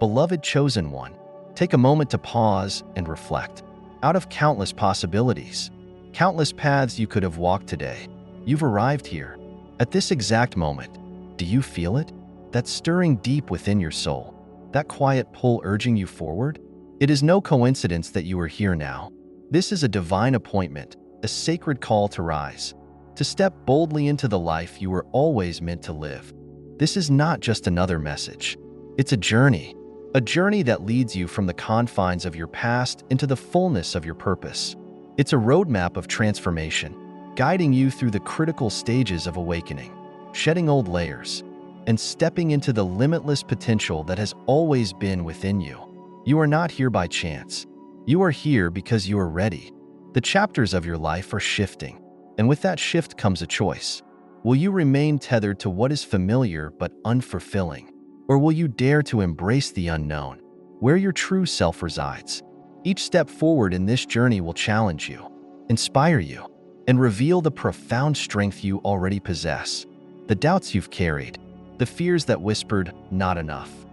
Beloved chosen one, take a moment to pause and reflect. Out of countless possibilities, countless paths you could have walked today, you've arrived here. At this exact moment, do you feel it? That stirring deep within your soul, that quiet pull urging you forward? It is no coincidence that you are here now. This is a divine appointment, a sacred call to rise, to step boldly into the life you were always meant to live. This is not just another message. It's a journey that leads you from the confines of your past into the fullness of your purpose. It's a roadmap of transformation, guiding you through the critical stages of awakening, shedding old layers, and stepping into the limitless potential that has always been within you. You are not here by chance. You are here because you are ready. The chapters of your life are shifting, and with that shift comes a choice. Will you remain tethered to what is familiar but unfulfilling? Or will you dare to embrace the unknown, where your true self resides? Each step forward in this journey will challenge you, inspire you, and reveal the profound strength you already possess, the doubts you've carried, the fears that whispered, "not enough,"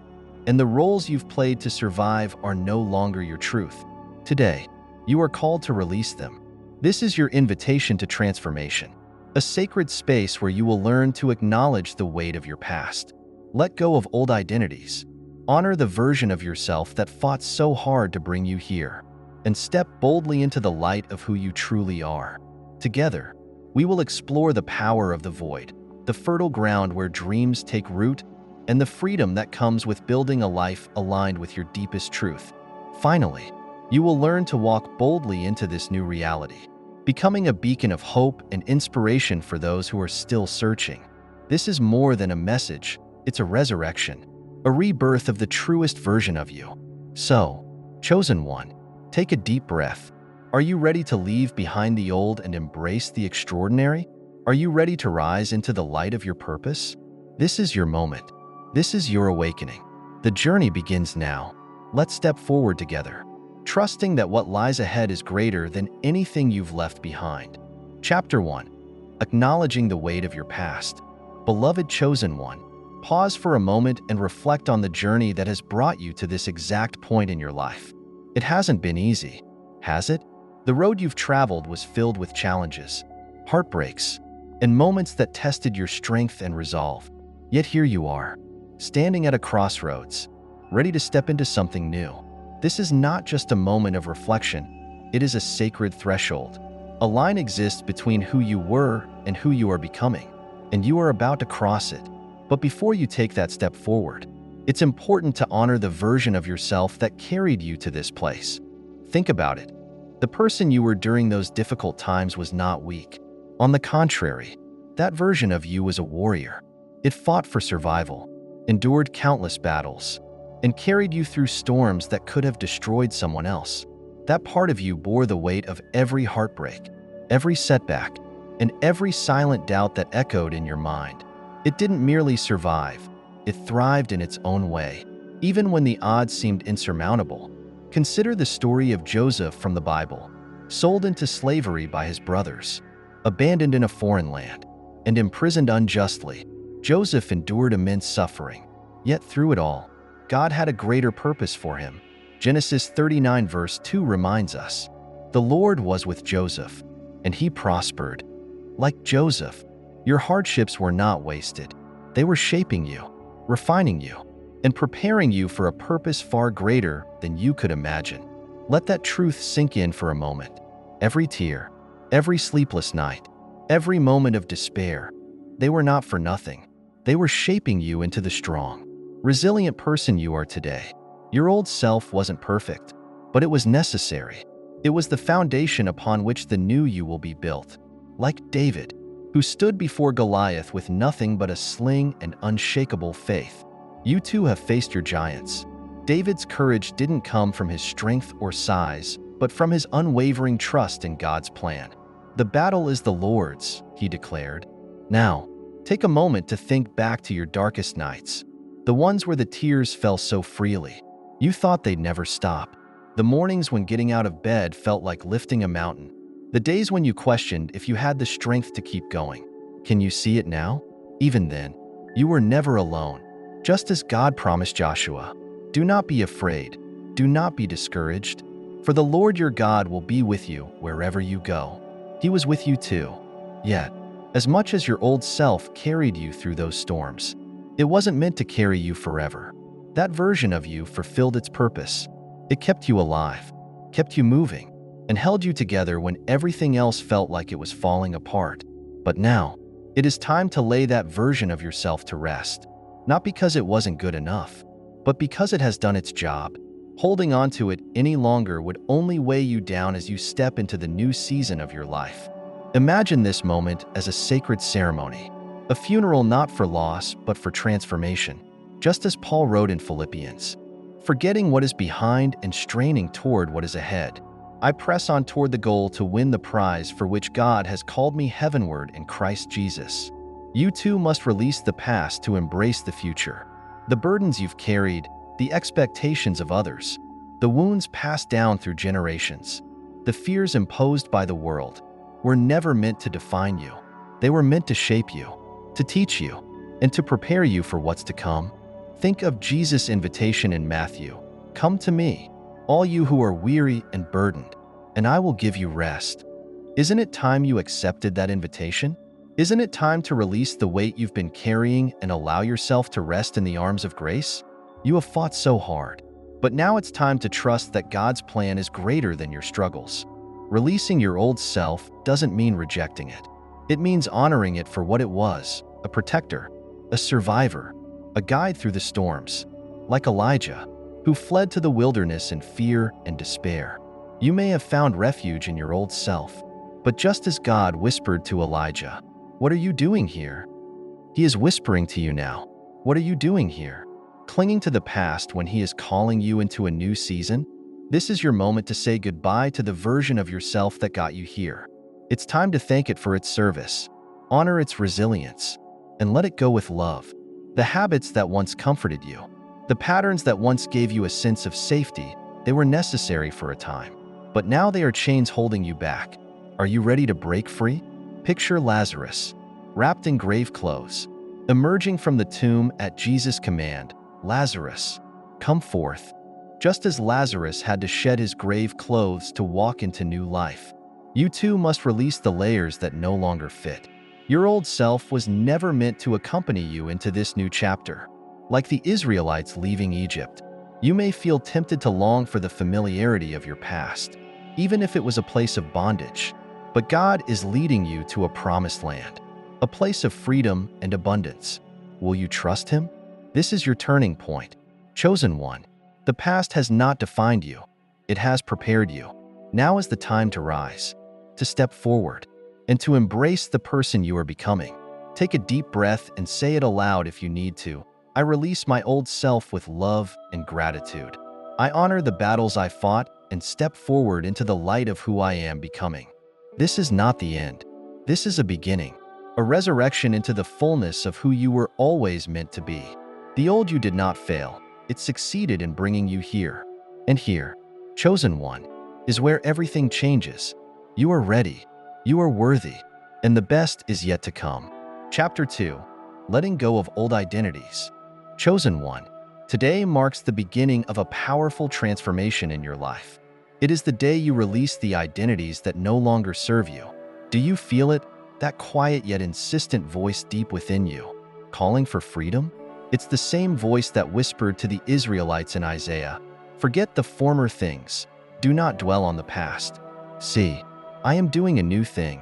and the roles you've played to survive are no longer your truth. Today, you are called to release them. This is your invitation to transformation, a sacred space where you will learn to acknowledge the weight of your past. Let go of old identities. Honor the version of yourself that fought so hard to bring you here, and step boldly into the light of who you truly are. Together, we will explore the power of the void, the fertile ground where dreams take root, and the freedom that comes with building a life aligned with your deepest truth. Finally, you will learn to walk boldly into this new reality, becoming a beacon of hope and inspiration for those who are still searching. This is more than a message. It's a resurrection, a rebirth of the truest version of you. So, chosen one, take a deep breath. Are you ready to leave behind the old and embrace the extraordinary? Are you ready to rise into the light of your purpose? This is your moment. This is your awakening. The journey begins now. Let's step forward together, trusting that what lies ahead is greater than anything you've left behind. Chapter 1. Acknowledging the weight of your past. Beloved chosen one, pause for a moment and reflect on the journey that has brought you to this exact point in your life. It hasn't been easy, has it? The road you've traveled was filled with challenges, heartbreaks, and moments that tested your strength and resolve. Yet here you are, standing at a crossroads, ready to step into something new. This is not just a moment of reflection, it is a sacred threshold. A line exists between who you were and who you are becoming, and you are about to cross it. But before you take that step forward, it's important to honor the version of yourself that carried you to this place. Think about it. The person you were during those difficult times was not weak. On the contrary, that version of you was a warrior. It fought for survival, endured countless battles, and carried you through storms that could have destroyed someone else. That part of you bore the weight of every heartbreak, every setback, and every silent doubt that echoed in your mind. It didn't merely survive, it thrived in its own way, even when the odds seemed insurmountable. Consider the story of Joseph from the Bible, sold into slavery by his brothers, abandoned in a foreign land, and imprisoned unjustly. Joseph endured immense suffering, yet through it all, God had a greater purpose for him. Genesis 39 verse 2 reminds us, "The Lord was with Joseph, and he prospered." Like Joseph, your hardships were not wasted. They were shaping you, refining you, and preparing you for a purpose far greater than you could imagine. Let that truth sink in for a moment. Every tear, every sleepless night, every moment of despair, they were not for nothing. They were shaping you into the strong, resilient person you are today. Your old self wasn't perfect, but it was necessary. It was the foundation upon which the new you will be built. Like David, who stood before Goliath with nothing but a sling and unshakable faith. You too have faced your giants. David's courage didn't come from his strength or size, but from his unwavering trust in God's plan. "The battle is the Lord's," he declared. Now, take a moment to think back to your darkest nights, the ones where the tears fell so freely. You thought they'd never stop. The mornings when getting out of bed felt like lifting a mountain. The days when you questioned if you had the strength to keep going. Can you see it now? Even then, you were never alone. Just as God promised Joshua, Do not be afraid. Do not be discouraged. For the Lord your God will be with you wherever you go. He was with you too. Yet, as much as your old self carried you through those storms, it wasn't meant to carry you forever. That version of you fulfilled its purpose. It kept you alive, kept you moving, and held you together when everything else felt like it was falling apart. But now, it is time to lay that version of yourself to rest. Not because it wasn't good enough, but because it has done its job. Holding on to it any longer would only weigh you down as you step into the new season of your life. Imagine this moment as a sacred ceremony, a funeral not for loss but for transformation, just as Paul wrote in Philippians. Forgetting what is behind and straining toward what is ahead, I press on toward the goal to win the prize for which God has called me heavenward in Christ Jesus. You too must release the past to embrace the future. The burdens you've carried, the expectations of others, the wounds passed down through generations, the fears imposed by the world, were never meant to define you. They were meant to shape you, to teach you, and to prepare you for what's to come. Think of Jesus' invitation in Matthew, "Come to me, all you who are weary and burdened, and I will give you rest." Isn't it time you accepted that invitation? Isn't it time to release the weight you've been carrying and allow yourself to rest in the arms of grace? You have fought so hard, but now it's time to trust that God's plan is greater than your struggles. Releasing your old self doesn't mean rejecting it. It means honoring it for what it was, a protector, a survivor, a guide through the storms, like Elijah, who fled to the wilderness in fear and despair. You may have found refuge in your old self, but just as God whispered to Elijah, "What are you doing here?" He is whispering to you now, "What are you doing here?" Clinging to the past when He is calling you into a new season? This is your moment to say goodbye to the version of yourself that got you here. It's time to thank it for its service, honor its resilience, and let it go with love. The habits that once comforted you, the patterns that once gave you a sense of safety, they were necessary for a time. But now they are chains holding you back. Are you ready to break free? Picture Lazarus, wrapped in grave clothes, emerging from the tomb at Jesus' command, "Lazarus, come forth." Just as Lazarus had to shed his grave clothes to walk into new life, you too must release the layers that no longer fit. Your old self was never meant to accompany you into this new chapter. Like the Israelites leaving Egypt, you may feel tempted to long for the familiarity of your past, even if it was a place of bondage. But God is leading you to a promised land, a place of freedom and abundance. Will you trust Him? This is your turning point. Chosen one, the past has not defined you. It has prepared you. Now is the time to rise, to step forward, and to embrace the person you are becoming. Take a deep breath and say it aloud if you need to. I release my old self with love and gratitude. I honor the battles I fought and step forward into the light of who I am becoming. This is not the end. This is a beginning, a resurrection into the fullness of who you were always meant to be. The old you did not fail. It succeeded in bringing you here. And here, chosen one, is where everything changes. You are ready. You are worthy. And the best is yet to come. Chapter 2. Letting go of old identities. Chosen one. Today marks the beginning of a powerful transformation in your life. It is the day you release the identities that no longer serve you. Do you feel it? That quiet yet insistent voice deep within you, calling for freedom? It's the same voice that whispered to the Israelites in Isaiah, "Forget the former things. Do not dwell on the past. See, I am doing a new thing."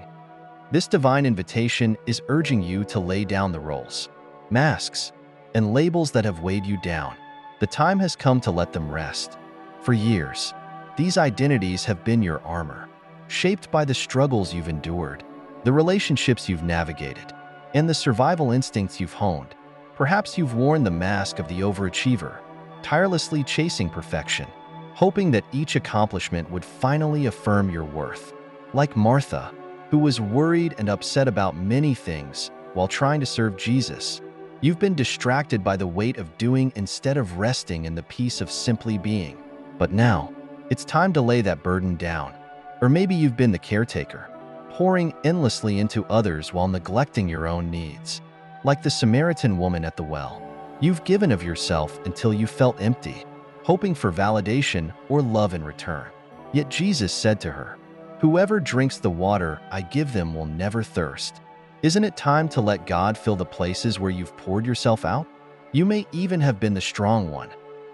This divine invitation is urging you to lay down the roles, masks, and labels that have weighed you down. The time has come to let them rest. For years, these identities have been your armor, shaped by the struggles you've endured, the relationships you've navigated, and the survival instincts you've honed. Perhaps you've worn the mask of the overachiever, tirelessly chasing perfection, hoping that each accomplishment would finally affirm your worth. Like Martha, who was worried and upset about many things while trying to serve Jesus, you've been distracted by the weight of doing instead of resting in the peace of simply being. But now, it's time to lay that burden down. Or maybe you've been the caretaker, pouring endlessly into others while neglecting your own needs. Like the Samaritan woman at the well, you've given of yourself until you felt empty. hoping for validation or love in return. Yet Jesus said to her, "Whoever drinks the water I give them will never thirst." Isn't it time to let God fill the places where you've poured yourself out? You may even have been the strong one,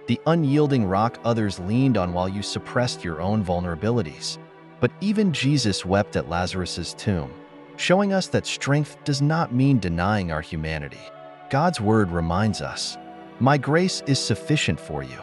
the unyielding rock others leaned on while you suppressed your own vulnerabilities. But even Jesus wept at Lazarus's tomb, showing us that strength does not mean denying our humanity. God's word reminds us, "My grace is sufficient for you,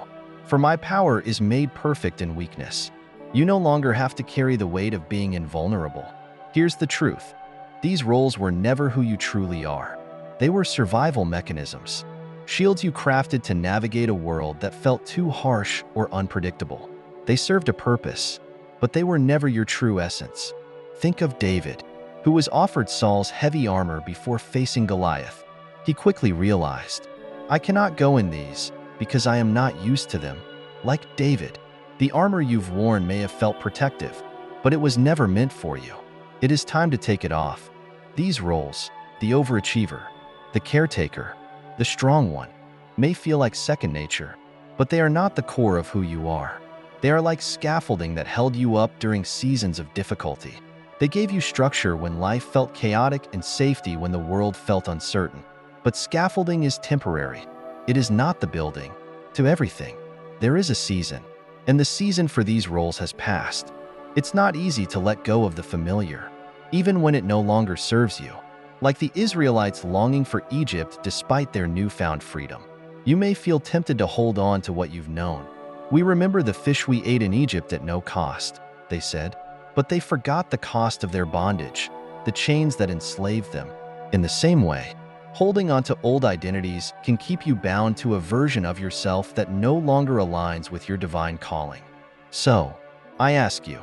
for my power is made perfect in weakness." You no longer have to carry the weight of being invulnerable. Here's the truth. These roles were never who you truly are. They were survival mechanisms, shields you crafted to navigate a world that felt too harsh or unpredictable. They served a purpose, but they were never your true essence. Think of David, who was offered Saul's heavy armor before facing Goliath. He quickly realized, "I cannot go in these because I am not used to them." Like David, the armor you've worn may have felt protective, but it was never meant for you. It is time to take it off. These roles, the overachiever, the caretaker, the strong one, may feel like second nature, but they are not the core of who you are. They are like scaffolding that held you up during seasons of difficulty. They gave you structure when life felt chaotic and safety when the world felt uncertain. But scaffolding is temporary. It is not the building. To everything, there is a season, and the season for these roles has passed. It's not easy to let go of the familiar, even when it no longer serves you. Like the Israelites longing for Egypt despite their newfound freedom. You may feel tempted to hold on to what you've known. "We remember the fish we ate in Egypt at no cost," they said. But they forgot the cost of their bondage, the chains that enslaved them. In the same way, holding on to old identities can keep you bound to a version of yourself that no longer aligns with your divine calling. So, I ask you,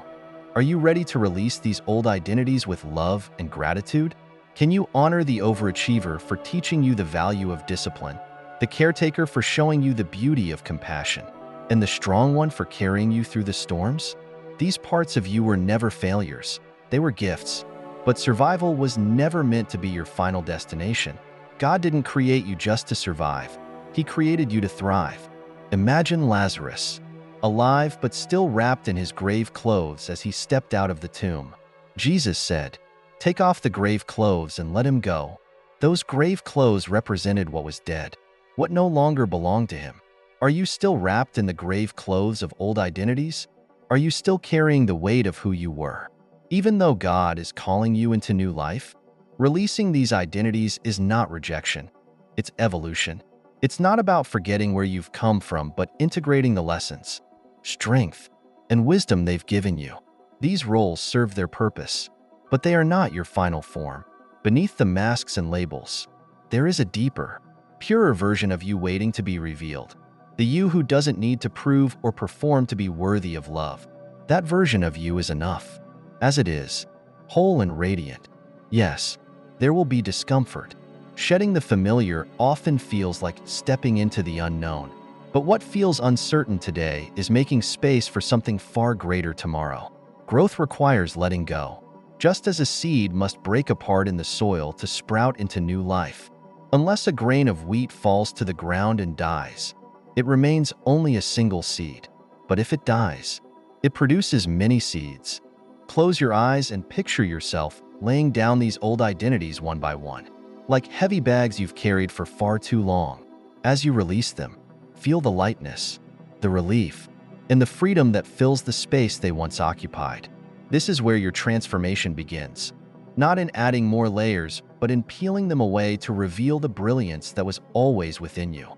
are you ready to release these old identities with love and gratitude? Can you honor the overachiever for teaching you the value of discipline, the caretaker for showing you the beauty of compassion, and the strong one for carrying you through the storms? These parts of you were never failures. They were gifts. But survival was never meant to be your final destination. God didn't create you just to survive. He created you to thrive. Imagine Lazarus, alive but still wrapped in his grave clothes as he stepped out of the tomb. Jesus said, "Take off the grave clothes and let him go." Those grave clothes represented what was dead, what no longer belonged to him. Are you still wrapped in the grave clothes of old identities? Are you still carrying the weight of who you were? Even though God is calling you into new life, releasing these identities is not rejection. It's evolution. It's not about forgetting where you've come from, but integrating the lessons, strength, and wisdom they've given you. These roles serve their purpose, but they are not your final form. Beneath the masks and labels, there is a deeper, purer version of you waiting to be revealed. The you who doesn't need to prove or perform to be worthy of love. That version of you is enough, as it is, whole and radiant. Yes, there will be discomfort. Shedding the familiar often feels like stepping into the unknown. But what feels uncertain today is making space for something far greater tomorrow. Growth requires letting go, just as a seed must break apart in the soil to sprout into new life. Unless a grain of wheat falls to the ground and dies, it remains only a single seed. But if it dies, it produces many seeds. Close your eyes and picture yourself laying down these old identities one by one, like heavy bags you've carried for far too long. As you release them, feel the lightness, the relief, and the freedom that fills the space they once occupied. This is where your transformation begins, not in adding more layers, but in peeling them away to reveal the brilliance that was always within you.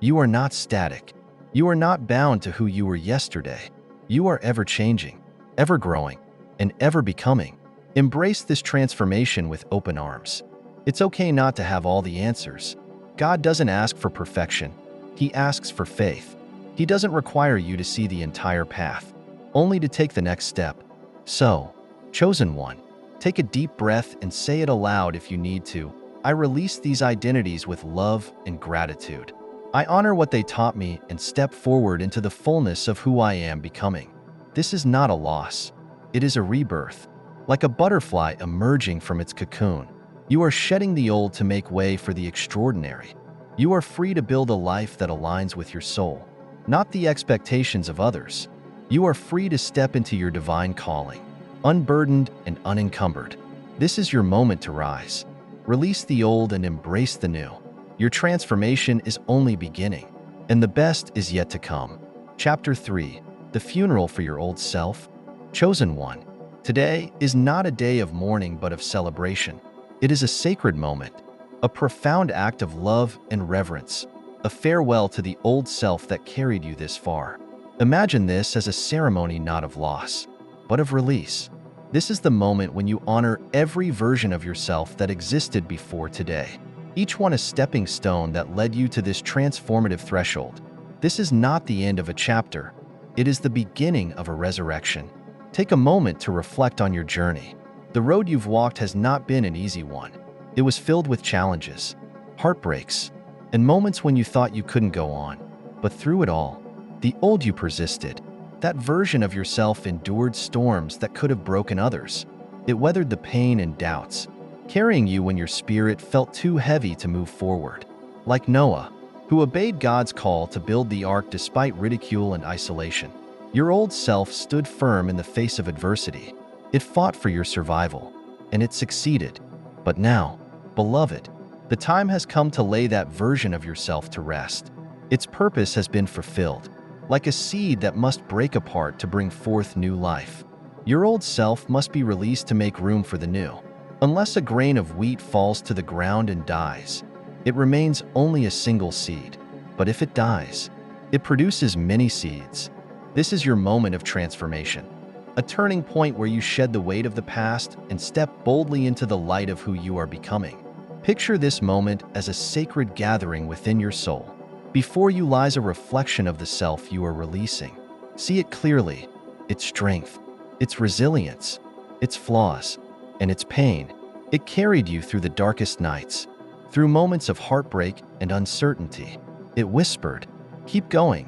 You are not static. You are not bound to who you were yesterday. You are ever-changing, ever-growing, and ever-becoming. Embrace this transformation with open arms. It's okay not to have all the answers. God doesn't ask for perfection. He asks for faith. He doesn't require you to see the entire path, only to take the next step. So, chosen one, take a deep breath and say it aloud if you need to. I release these identities with love and gratitude. I honor what they taught me and step forward into the fullness of who I am becoming. This is not a loss. It is a rebirth. Like a butterfly emerging from its cocoon, you are shedding the old to make way for the extraordinary. You are free to build a life that aligns with your soul. not the expectations of others. You are free to step into your divine calling, unburdened and unencumbered. This is your moment to rise. Release the old and embrace the new. Your transformation is only beginning, and the best is yet to come. Chapter 3: The Funeral for Your Old Self. Chosen one. Today is not a day of mourning but of celebration. It is a sacred moment, a profound act of love and reverence, a farewell to the old self that carried you this far. Imagine this as a ceremony not of loss, but of release. This is the moment when you honor every version of yourself that existed before today, each one a stepping stone that led you to this transformative threshold. This is not the end of a chapter. It is the beginning of a resurrection. Take a moment to reflect on your journey. The road you've walked has not been an easy one. It was filled with challenges, heartbreaks, and moments when you thought you couldn't go on. But through it all, the old you persisted. That version of yourself endured storms that could have broken others. It weathered the pain and doubts, carrying you when your spirit felt too heavy to move forward. Like Noah, who obeyed God's call to build the ark despite ridicule and isolation, your old self stood firm in the face of adversity. It fought for your survival, and it succeeded. But now, beloved, the time has come to lay that version of yourself to rest. Its purpose has been fulfilled, like a seed that must break apart to bring forth new life. Your old self must be released to make room for the new. Unless a grain of wheat falls to the ground and dies, it remains only a single seed. But if it dies, it produces many seeds. This is your moment of transformation, a turning point where you shed the weight of the past and step boldly into the light of who you are becoming. Picture this moment as a sacred gathering within your soul. Before you lies a reflection of the self you are releasing. See it clearly, its strength, its resilience, its flaws, and its pain. It carried you through the darkest nights, through moments of heartbreak and uncertainty. It whispered, "Keep going,"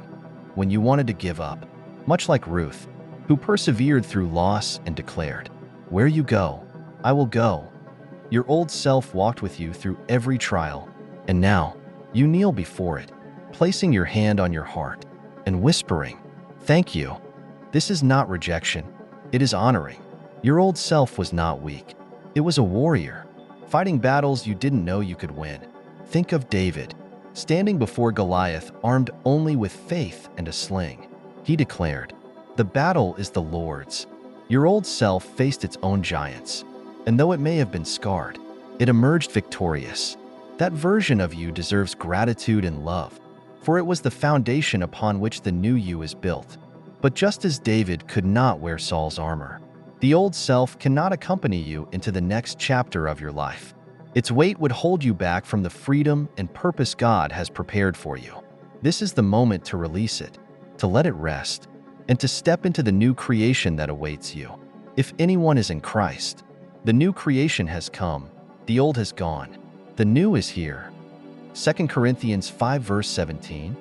when you wanted to give up, much like Ruth, who persevered through loss and declared, "Where you go, I will go." Your old self walked with you through every trial, and now you kneel before it, placing your hand on your heart and whispering, "Thank you." This is not rejection, it is honoring. Your old self was not weak. It was a warrior, fighting battles you didn't know you could win. Think of David, standing before Goliath armed only with faith and a sling. He declared, "The battle is the Lord's." Your old self faced its own giants, and though it may have been scarred, it emerged victorious. That version of you deserves gratitude and love, for it was the foundation upon which the new you is built. But just as David could not wear Saul's armor, the old self cannot accompany you into the next chapter of your life. Its weight would hold you back from the freedom and purpose God has prepared for you. This is the moment to release it, to let it rest, and to step into the new creation that awaits you. If anyone is in Christ, the new creation has come, the old has gone, the new is here. 2 Corinthians 5 verse 17.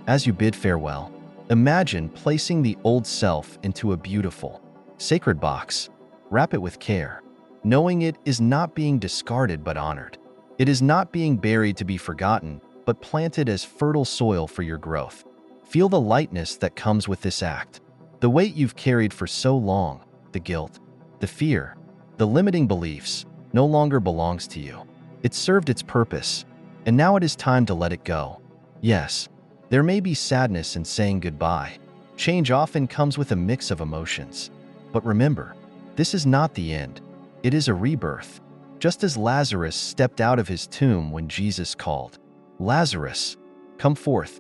As you bid farewell, imagine placing the old self into a beautiful, sacred box. Wrap it with care, knowing it is not being discarded but honored. It is not being buried to be forgotten, but planted as fertile soil for your growth. Feel the lightness that comes with this act. The weight you've carried for so long, the guilt, the fear, the limiting beliefs, no longer belongs to you. It served its purpose, and now it is time to let it go. Yes, there may be sadness in saying goodbye. Change often comes with a mix of emotions. But remember, this is not the end. It is a rebirth. Just as Lazarus stepped out of his tomb when Jesus called, "Lazarus, come forth."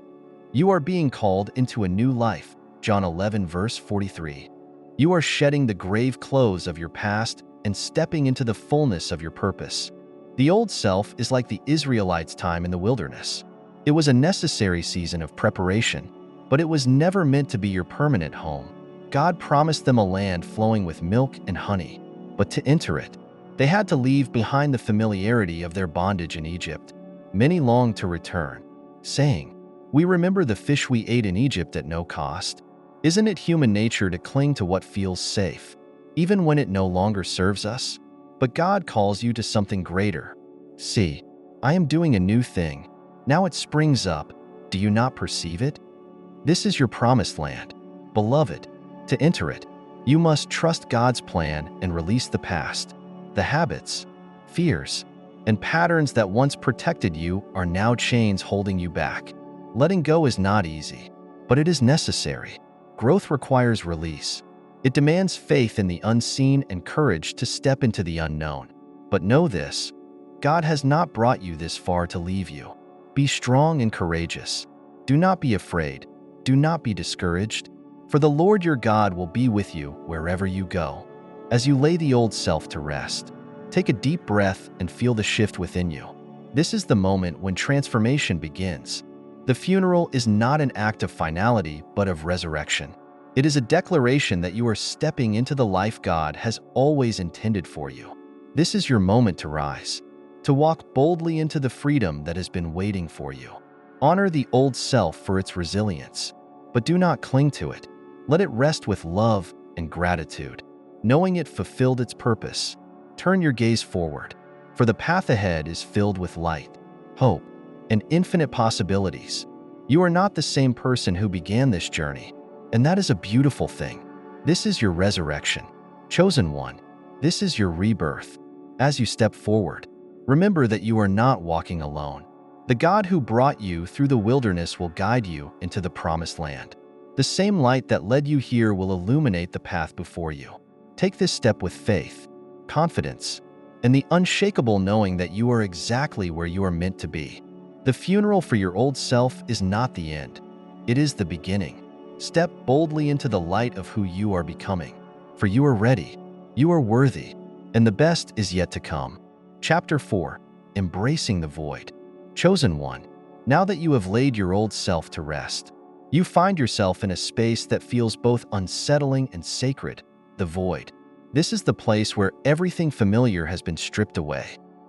You are being called into a new life. John 11 verse 43. You are shedding the grave clothes of your past and stepping into the fullness of your purpose. The old self is like the Israelites' time in the wilderness. It was a necessary season of preparation, but it was never meant to be your permanent home. God promised them a land flowing with milk and honey, but to enter it, they had to leave behind the familiarity of their bondage in Egypt. Many longed to return, saying, "We remember the fish we ate in Egypt at no cost." Isn't it human nature to cling to what feels safe, even when it no longer serves us? But God calls you to something greater. "See, I am doing a new thing. Now it springs up. Do you not perceive it?" This is your promised land. Beloved, to enter it, you must trust God's plan and release the past. The habits, fears, and patterns that once protected you are now chains holding you back. Letting go is not easy, but it is necessary. Growth requires release. It demands faith in the unseen and courage to step into the unknown. But know this: God has not brought you this far to leave you. Be strong and courageous. Do not be afraid. Do not be discouraged, for the Lord your God will be with you wherever you go. As you lay the old self to rest, take a deep breath and feel the shift within you. This is the moment when transformation begins. The funeral is not an act of finality, but of resurrection. It is a declaration that you are stepping into the life God has always intended for you. This is your moment to rise, to walk boldly into the freedom that has been waiting for you. Honor the old self for its resilience, but do not cling to it. Let it rest with love and gratitude, knowing it fulfilled its purpose. Turn your gaze forward, for the path ahead is filled with light, hope, and infinite possibilities. You are not the same person who began this journey, and that is a beautiful thing. This is your resurrection. Chosen one, this is your rebirth. As you step forward, remember that you are not walking alone. The God who brought you through the wilderness will guide you into the promised land. The same light that led you here will illuminate the path before you. Take this step with faith, confidence, and the unshakable knowing that you are exactly where you are meant to be. The funeral for your old self is not the end. It is the beginning. Step boldly into the light of who you are becoming, for you are ready, you are worthy, and the best is yet to come. Chapter 4. Embracing the Void. Chosen one, now that you have laid your old self to rest, you find yourself in a space that feels both unsettling and sacred, the void. This is the place where everything familiar has been stripped away,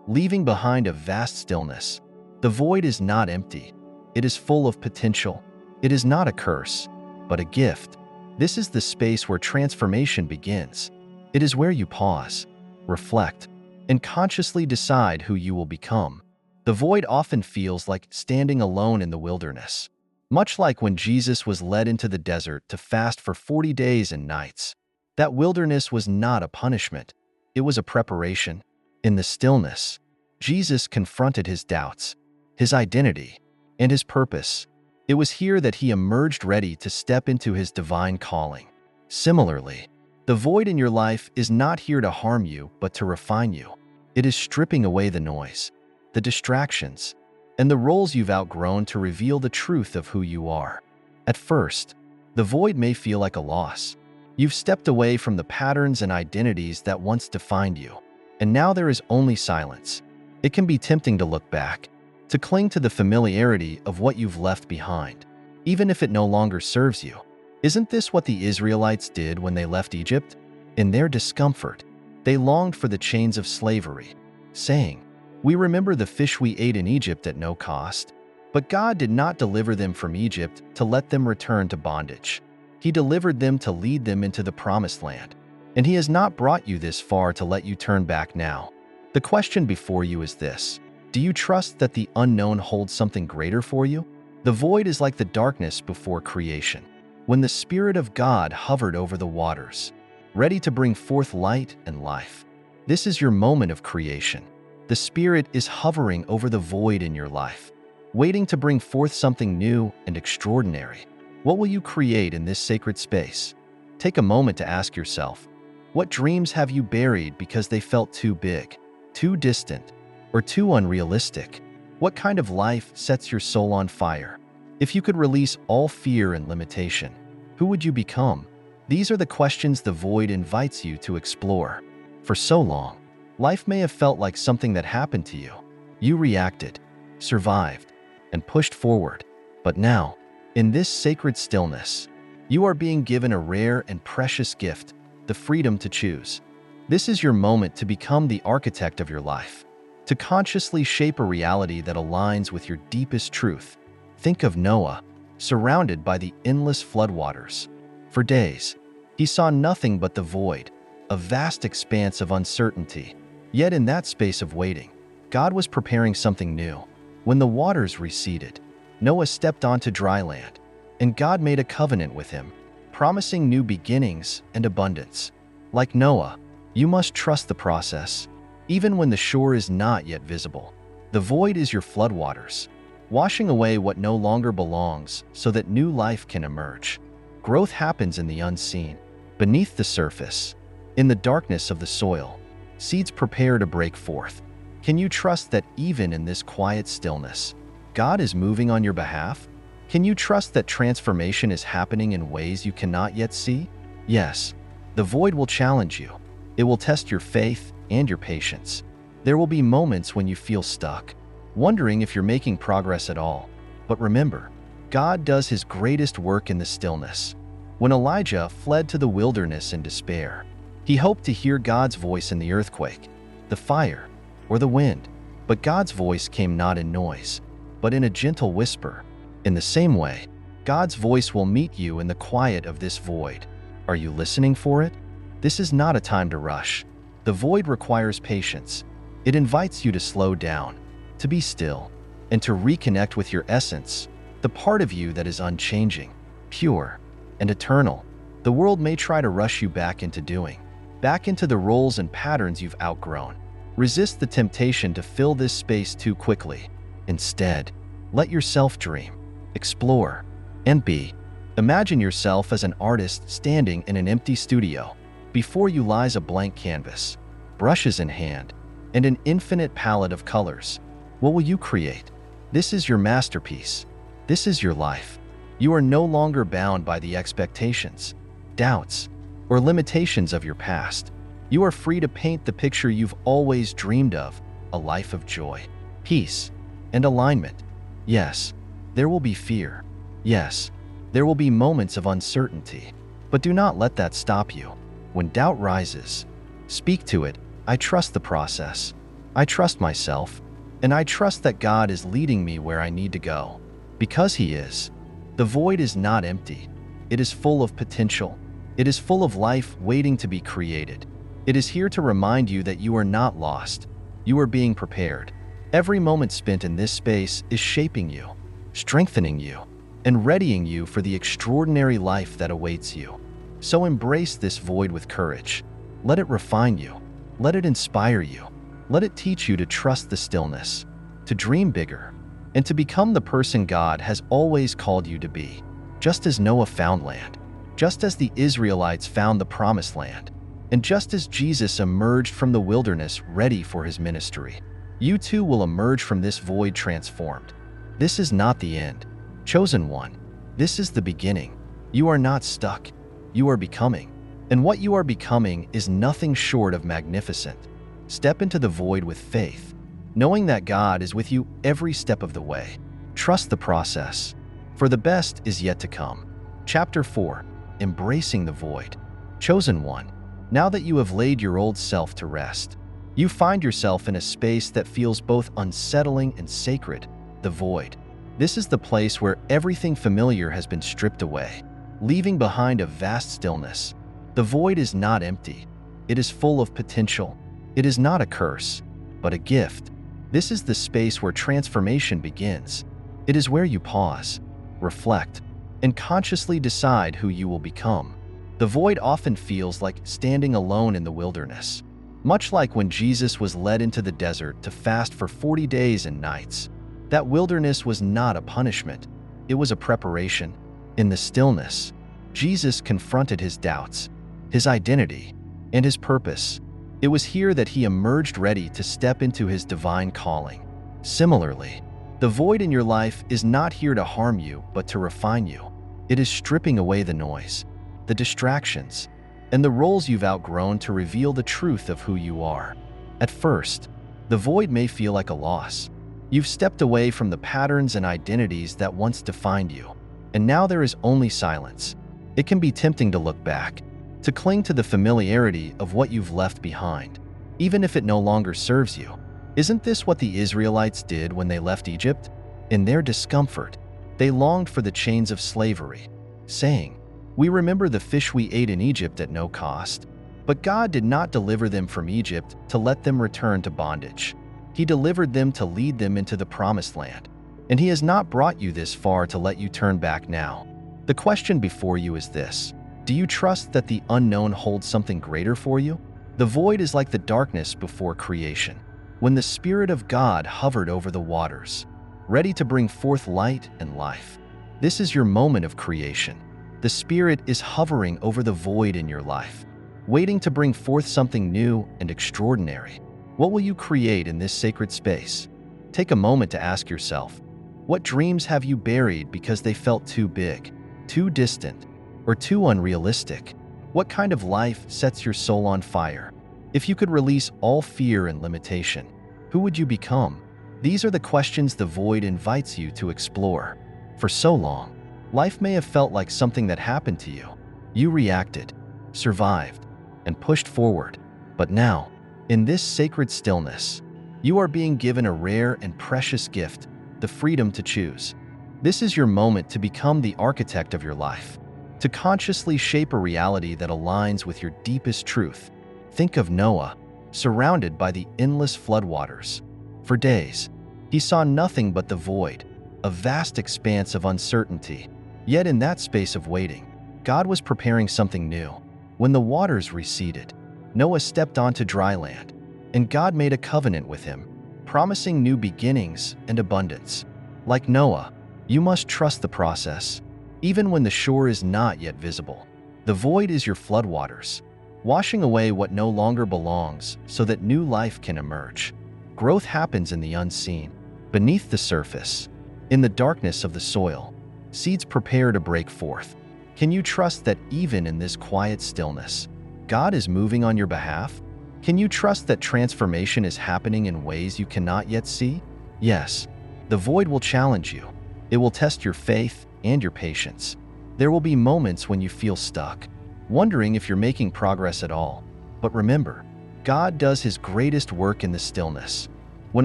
leaving behind a vast stillness. The void is not empty. It is full of potential. It is not a curse, but a gift. This is the space where transformation begins. It is where you pause, reflect, and consciously decide who you will become. The void often feels like standing alone in the wilderness, much like when Jesus was led into the desert to fast for 40 days and nights. That wilderness was not a punishment. It was a preparation. In the stillness, Jesus confronted his doubts, his identity, and his purpose. It was here that he emerged ready to step into his divine calling. Similarly, the void in your life is not here to harm you, but to refine you. It is stripping away the noise, the distractions, and the roles you've outgrown to reveal the truth of who you are. At first, the void may feel like a loss. You've stepped away from the patterns and identities that once defined you, and now there is only silence. It can be tempting to look back, to cling to the familiarity of what you've left behind, even if it no longer serves you. Isn't this what the Israelites did when they left Egypt? In their discomfort, they longed for the chains of slavery, saying, "We remember the fish we ate in Egypt at no cost." But God did not deliver them from Egypt to let them return to bondage. He delivered them to lead them into the promised land. And he has not brought you this far to let you turn back now. The question before you is this: do you trust that the unknown holds something greater for you? The void is like the darkness before creation, when the Spirit of God hovered over the waters, ready to bring forth light and life. This is your moment of creation. The Spirit is hovering over the void in your life, waiting to bring forth something new and extraordinary. What will you create in this sacred space? Take a moment to ask yourself, what dreams have you buried because they felt too big, too distant, or too unrealistic? What kind of life sets your soul on fire? If you could release all fear and limitation, who would you become? These are the questions the void invites you to explore. For so long, life may have felt like something that happened to you. You reacted, survived, and pushed forward. But now, in this sacred stillness, you are being given a rare and precious gift, the freedom to choose. This is your moment to become the architect of your life, to consciously shape a reality that aligns with your deepest truth. Think of Noah, surrounded by the endless floodwaters. For days, he saw nothing but the void, a vast expanse of uncertainty. Yet in that space of waiting, God was preparing something new. When the waters receded, Noah stepped onto dry land, and God made a covenant with him, promising new beginnings and abundance. Like Noah, you must trust the process, even when the shore is not yet visible. The void is your floodwaters, washing away what no longer belongs so that new life can emerge. Growth happens in the unseen, beneath the surface, in the darkness of the soil. Seeds prepare to break forth. Can you trust that even in this quiet stillness, God is moving on your behalf? Can you trust that transformation is happening in ways you cannot yet see? Yes, the void will challenge you. It will test your faith and your patience. There will be moments when you feel stuck, wondering if you're making progress at all. But remember, God does his greatest work in the stillness. When Elijah fled to the wilderness in despair, he hoped to hear God's voice in the earthquake, the fire, or the wind. But God's voice came not in noise, but in a gentle whisper. In the same way, God's voice will meet you in the quiet of this void. Are you listening for it? This is not a time to rush. The void requires patience. It invites you to slow down, to be still, and to reconnect with your essence, the part of you that is unchanging, pure, and eternal. The world may try to rush you back into doing, back into the roles and patterns you've outgrown. Resist the temptation to fill this space too quickly. Instead, let yourself dream, explore, and be. Imagine yourself as an artist standing in an empty studio. Before you lies a blank canvas, brushes in hand, and an infinite palette of colors. What will you create? This is your masterpiece. This is your life. You are no longer bound by the expectations, doubts, or limitations of your past. You are free to paint the picture you've always dreamed of, a life of joy, peace, and alignment. Yes, there will be fear. Yes, there will be moments of uncertainty. But do not let that stop you. When doubt rises, speak to it. I trust the process. I trust myself. And I trust that God is leading me where I need to go. Because he is. The void is not empty. It is full of potential. It is full of life waiting to be created. It is here to remind you that you are not lost. You are being prepared. Every moment spent in this space is shaping you, strengthening you, and readying you for the extraordinary life that awaits you. So embrace this void with courage. Let it refine you. Let it inspire you. Let it teach you to trust the stillness, to dream bigger, and to become the person God has always called you to be. Just as Noah found land, just as the Israelites found the promised land, and just as Jesus emerged from the wilderness ready for his ministry, you too will emerge from this void transformed. This is not the end, chosen one. This is the beginning. You are not stuck. You are becoming. And what you are becoming is nothing short of magnificent. Step into the void with faith, knowing that God is with you every step of the way. Trust the process, for the best is yet to come. Chapter 4. Embracing the void. Chosen one. Now that you have laid your old self to rest, you find yourself in a space that feels both unsettling and sacred, the void. This is the place where everything familiar has been stripped away, leaving behind a vast stillness. The void is not empty. It is full of potential. It is not a curse, but a gift. This is the space where transformation begins. It is where you pause, reflect, and consciously decide who you will become. The void often feels like standing alone in the wilderness, much like when Jesus was led into the desert to fast for 40 days and nights. That wilderness was not a punishment. It was a preparation. In the stillness, Jesus confronted his doubts, his identity, and his purpose. It was here that he emerged ready to step into his divine calling. Similarly, the void in your life is not here to harm you, but to refine you. It is stripping away the noise, the distractions, and the roles you've outgrown to reveal the truth of who you are. At first, the void may feel like a loss. You've stepped away from the patterns and identities that once defined you, and now there is only silence. It can be tempting to look back, to cling to the familiarity of what you've left behind, even if it no longer serves you. Isn't this what the Israelites did when they left Egypt? In their discomfort, they longed for the chains of slavery, saying, "We remember the fish we ate in Egypt at no cost." But God did not deliver them from Egypt to let them return to bondage. He delivered them to lead them into the promised land. And he has not brought you this far to let you turn back now. The question before you is this: do you trust that the unknown holds something greater for you? The void is like the darkness before creation, when the Spirit of God hovered over the waters, ready to bring forth light and life. This is your moment of creation. The Spirit is hovering over the void in your life, waiting to bring forth something new and extraordinary. What will you create in this sacred space? Take a moment to ask yourself, what dreams have you buried because they felt too big, too distant, or too unrealistic? What kind of life sets your soul on fire? If you could release all fear and limitation, who would you become? These are the questions the void invites you to explore. For so long, life may have felt like something that happened to you. You reacted, survived, and pushed forward. But now, in this sacred stillness, you are being given a rare and precious gift, the freedom to choose. This is your moment to become the architect of your life, to consciously shape a reality that aligns with your deepest truth. Think of Noah, surrounded by the endless floodwaters. For days, he saw nothing but the void, a vast expanse of uncertainty. Yet in that space of waiting, God was preparing something new. When the waters receded, Noah stepped onto dry land, and God made a covenant with him, promising new beginnings and abundance. Like Noah, you must trust the process, even when the shore is not yet visible. The void is your floodwaters, washing away what no longer belongs so that new life can emerge. Growth happens in the unseen, beneath the surface, in the darkness of the soil. Seeds prepare to break forth. Can you trust that even in this quiet stillness, God is moving on your behalf? Can you trust that transformation is happening in ways you cannot yet see? Yes, the void will challenge you. It will test your faith and your patience. There will be moments when you feel stuck, wondering if you're making progress at all. But remember, God does His greatest work in the stillness. When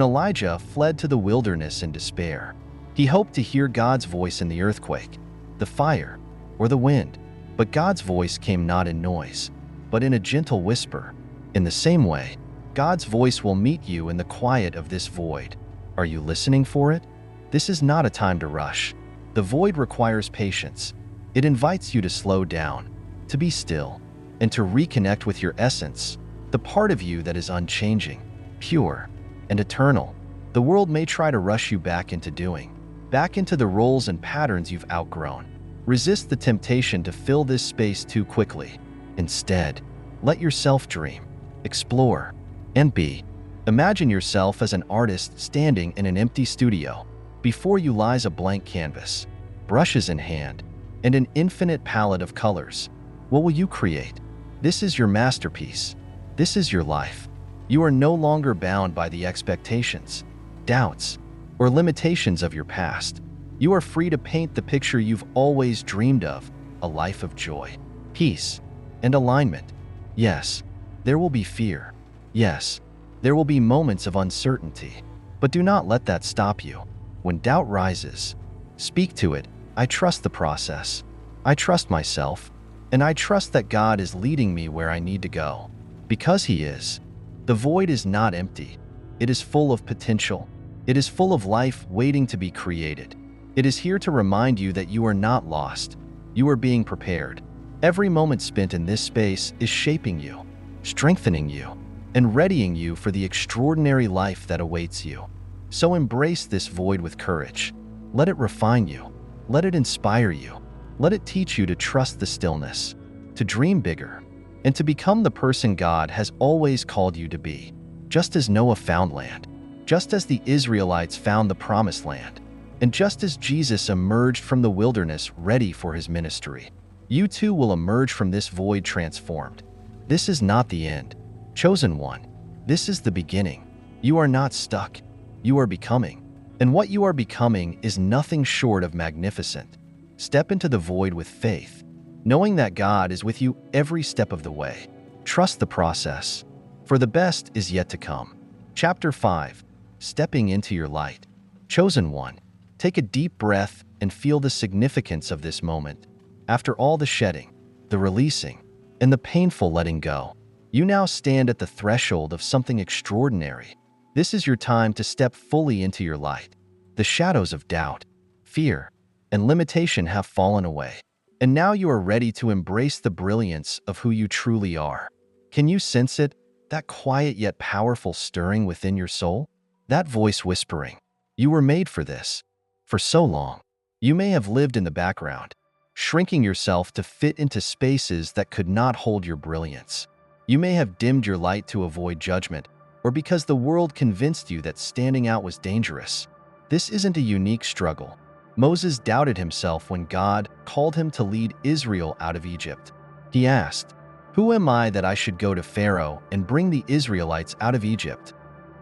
Elijah fled to the wilderness in despair, he hoped to hear God's voice in the earthquake, the fire, or the wind. But God's voice came not in noise, but in a gentle whisper. In the same way, God's voice will meet you in the quiet of this void. Are you listening for it? This is not a time to rush. The void requires patience. It invites you to slow down, to be still, and to reconnect with your essence, the part of you that is unchanging, pure, and eternal. The world may try to rush you back into doing, back into the roles and patterns you've outgrown. Resist the temptation to fill this space too quickly. Instead, let yourself dream, explore, and be. Imagine yourself as an artist standing in an empty studio. Before you lies a blank canvas, brushes in hand, and an infinite palette of colors. What will you create? This is your masterpiece. This is your life. You are no longer bound by the expectations, doubts, or limitations of your past. You are free to paint the picture you've always dreamed of, a life of joy, peace, and alignment. Yes, there will be fear. Yes, there will be moments of uncertainty. But do not let that stop you. When doubt rises, speak to it. I trust the process. I trust myself. And I trust that God is leading me where I need to go. Because He is. The void is not empty. It is full of potential. It is full of life waiting to be created. It is here to remind you that you are not lost. You are being prepared. Every moment spent in this space is shaping you, strengthening you, and readying you for the extraordinary life that awaits you. So embrace this void with courage. Let it refine you. Let it inspire you. Let it teach you to trust the stillness, to dream bigger, and to become the person God has always called you to be. Just as Noah found land, just as the Israelites found the promised land, and just as Jesus emerged from the wilderness ready for His ministry, you too will emerge from this void transformed. This is not the end, chosen one. This is the beginning. You are not stuck. You are becoming. And what you are becoming is nothing short of magnificent. Step into the void with faith, knowing that God is with you every step of the way. Trust the process, for the best is yet to come. Chapter 5. Stepping into your light. Chosen one, take a deep breath and feel the significance of this moment. After all the shedding, the releasing, and the painful letting go, you now stand at the threshold of something extraordinary. This is your time to step fully into your light. The shadows of doubt, fear, and limitation have fallen away. And now you are ready to embrace the brilliance of who you truly are. Can you sense it? That quiet yet powerful stirring within your soul? That voice whispering, "You were made for this." For so long, you may have lived in the background, shrinking yourself to fit into spaces that could not hold your brilliance. You may have dimmed your light to avoid judgment, or because the world convinced you that standing out was dangerous. This isn't a unique struggle. Moses doubted himself when God called him to lead Israel out of Egypt. He asked, "Who am I that I should go to Pharaoh and bring the Israelites out of Egypt?"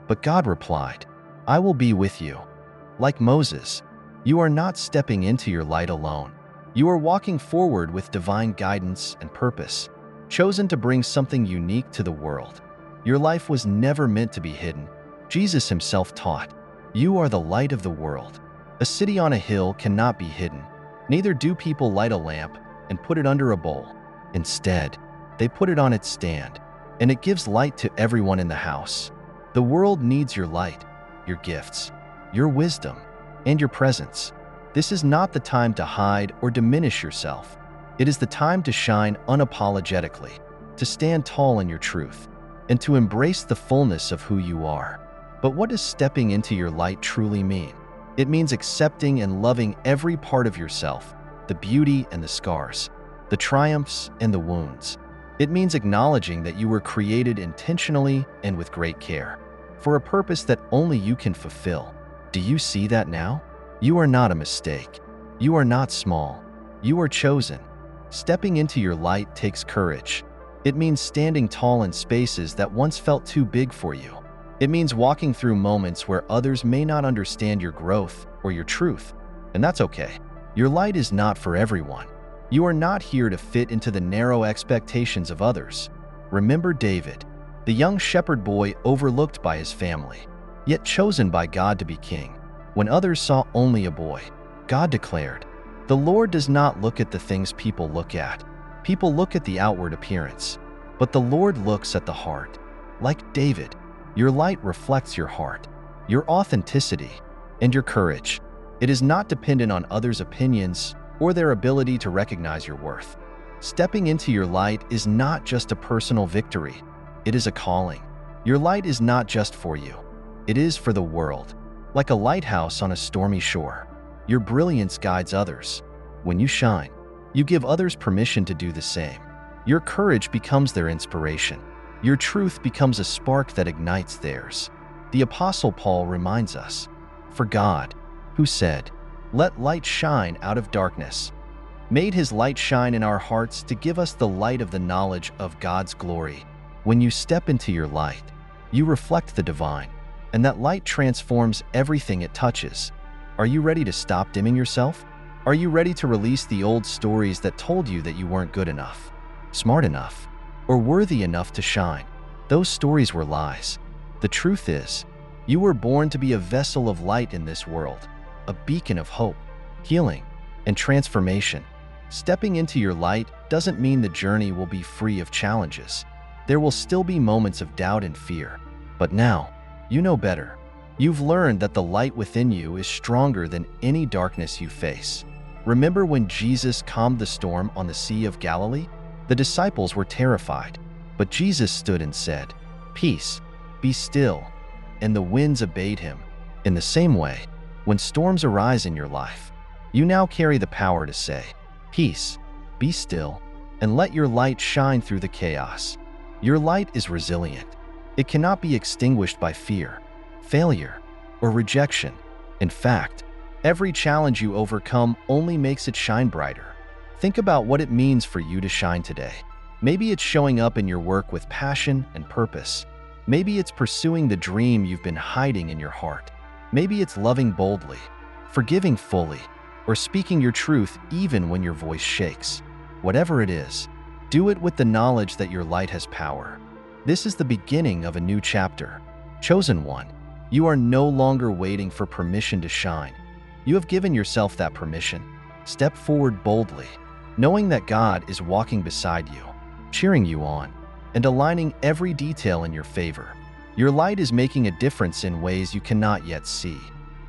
But God replied, "I will be with you." Like Moses, you are not stepping into your light alone. You are walking forward with divine guidance and purpose, chosen to bring something unique to the world. Your life was never meant to be hidden. Jesus himself taught, "You are the light of the world." A city on a hill cannot be hidden. Neither do people light a lamp and put it under a bowl. Instead, they put it on its stand, and it gives light to everyone in the house. The world needs your light, your gifts, your wisdom, and your presence. This is not the time to hide or diminish yourself. It is the time to shine unapologetically, to stand tall in your truth, and to embrace the fullness of who you are. But what does stepping into your light truly mean? It means accepting and loving every part of yourself, the beauty and the scars, the triumphs and the wounds. It means acknowledging that you were created intentionally and with great care, for a purpose that only you can fulfill. Do you see that now? You are not a mistake. You are not small. You are chosen. Stepping into your light takes courage. It means standing tall in spaces that once felt too big for you. It means walking through moments where others may not understand your growth or your truth. And that's okay. Your light is not for everyone. You are not here to fit into the narrow expectations of others. Remember David, the young shepherd boy overlooked by his family, yet chosen by God to be king. When others saw only a boy, God declared, "The Lord does not look at the things people look at. People look at the outward appearance, but the Lord looks at the heart." Like David, your light reflects your heart, your authenticity, and your courage. It is not dependent on others' opinions or their ability to recognize your worth. Stepping into your light is not just a personal victory, it is a calling. Your light is not just for you, it is for the world. Like a lighthouse on a stormy shore, your brilliance guides others. When you shine, you give others permission to do the same. Your courage becomes their inspiration. Your truth becomes a spark that ignites theirs. The Apostle Paul reminds us, "For God, who said, 'Let light shine out of darkness,' made his light shine in our hearts to give us the light of the knowledge of God's glory." When you step into your light, you reflect the divine, and that light transforms everything it touches. Are you ready to stop dimming yourself? Are you ready to release the old stories that told you that you weren't good enough, smart enough, or worthy enough to shine? Those stories were lies. The truth is, you were born to be a vessel of light in this world, a beacon of hope, healing, and transformation. Stepping into your light doesn't mean the journey will be free of challenges. There will still be moments of doubt and fear. But now, you know better. You've learned that the light within you is stronger than any darkness you face. Remember when Jesus calmed the storm on the Sea of Galilee? The disciples were terrified, but Jesus stood and said, "Peace, be still," and the winds obeyed him. In the same way, when storms arise in your life, you now carry the power to say, "Peace, be still," and let your light shine through the chaos. Your light is resilient. It cannot be extinguished by fear, failure, or rejection. In fact, every challenge you overcome only makes it shine brighter. Think about what it means for you to shine today. Maybe it's showing up in your work with passion and purpose. Maybe it's pursuing the dream you've been hiding in your heart. Maybe it's loving boldly, forgiving fully, or speaking your truth even when your voice shakes. Whatever it is, do it with the knowledge that your light has power. This is the beginning of a new chapter. Chosen one, you are no longer waiting for permission to shine. You have given yourself that permission. Step forward boldly, knowing that God is walking beside you, cheering you on, and aligning every detail in your favor. Your light is making a difference in ways you cannot yet see.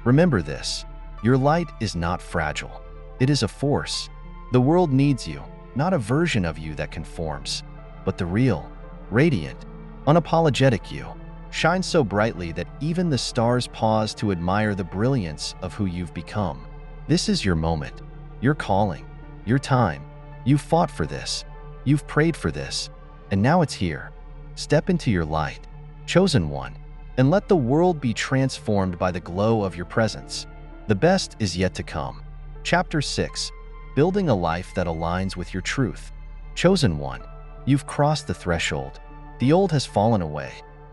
Remember this, your light is not fragile. It is a force. The world needs you, not a version of you that conforms, but the real, radiant, unapologetic you. Shine so brightly that even the stars pause to admire the brilliance of who you've become. This is your moment, your calling, your time. You've fought for this, you've prayed for this, and now it's here. Step into your light, chosen one, and let the world be transformed by the glow of your presence. The best is yet to come. Chapter 6. Building a life that aligns with your truth. Chosen one, you've crossed the threshold. The old has fallen away,